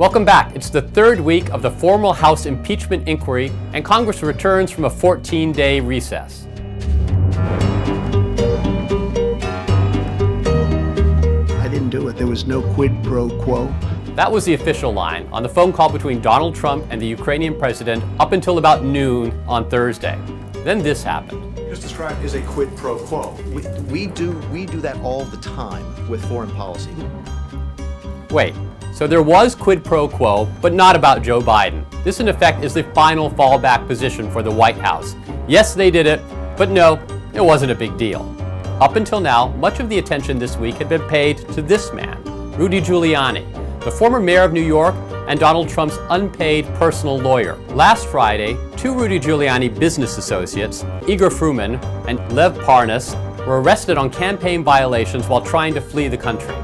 Welcome back. It's the third week of the formal House impeachment inquiry, and Congress returns from a 14-day recess. I didn't do it. There was no quid-pro-quo. That was the official line on the phone call between Donald Trump and the Ukrainian president up until about noon on Thursday. Then this happened. Just described as a quid-pro-quo. We do that all the time with foreign policy. Wait, so there was quid pro quo, but not about Joe Biden. This, in effect, is the final fallback position for the White House. Yes, they did it, but no, it wasn't a big deal. Up until now, much of the attention this week had been paid to this man, Rudy Giuliani, the former mayor of New York and Donald Trump's unpaid personal lawyer. Last Friday, two Rudy Giuliani business associates, Igor Fruman and Lev Parnas, were arrested on campaign violations while trying to flee the country.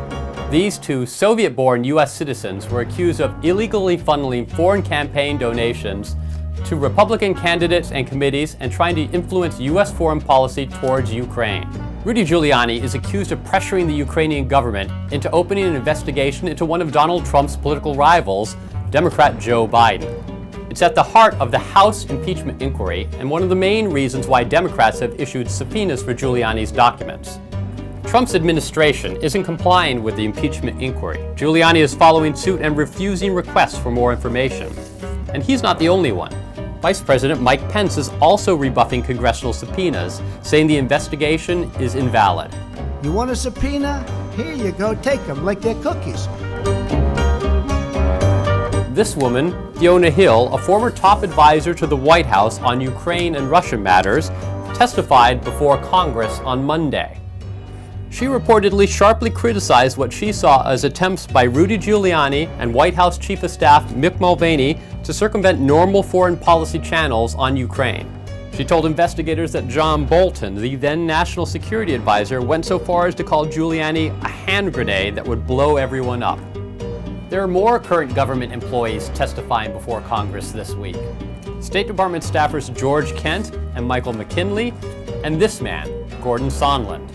These two Soviet-born U.S. citizens were accused of illegally funneling foreign campaign donations to Republican candidates and committees and trying to influence U.S. foreign policy towards Ukraine. Rudy Giuliani is accused of pressuring the Ukrainian government into opening an investigation into one of Donald Trump's political rivals, Democrat Joe Biden. It's at the heart of the House impeachment inquiry and one of the main reasons why Democrats have issued subpoenas for Giuliani's documents. Trump's administration isn't complying with the impeachment inquiry. Giuliani is following suit and refusing requests for more information. And he's not the only one. Vice President Mike Pence is also rebuffing congressional subpoenas, saying the investigation is invalid. You want a subpoena? Here you go, take them like they're cookies. This woman, Fiona Hill, a former top advisor to the White House on Ukraine and Russia matters, testified before Congress on Monday. She reportedly sharply criticized what she saw as attempts by Rudy Giuliani and White House Chief of Staff Mick Mulvaney to circumvent normal foreign policy channels on Ukraine. She told investigators that John Bolton, the then National Security Advisor, went so far as to call Giuliani a hand grenade that would blow everyone up. There are more current government employees testifying before Congress this week. State Department staffers George Kent and Michael McKinley, and this man, Gordon Sondland.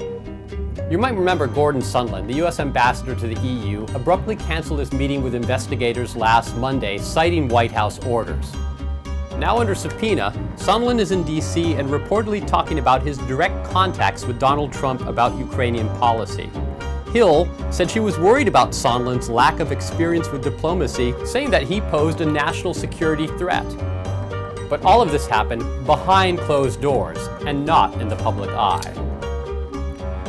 You might remember Gordon Sondland, the U.S. ambassador to the EU, abruptly canceled his meeting with investigators last Monday, citing White House orders. Now under subpoena, Sondland is in D.C. and reportedly talking about his direct contacts with Donald Trump about Ukrainian policy. Hill said she was worried about Sondland's lack of experience with diplomacy, saying that he posed a national security threat. But all of this happened behind closed doors and not in the public eye.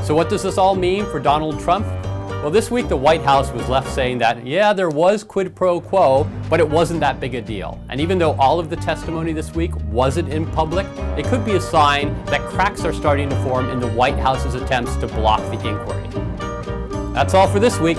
So what does this all mean for Donald Trump? Well, this week the White House was left saying that, yeah, there was quid pro quo, but it wasn't that big a deal. And even though all of the testimony this week wasn't in public, it could be a sign that cracks are starting to form in the White House's attempts to block the inquiry. That's all for this week.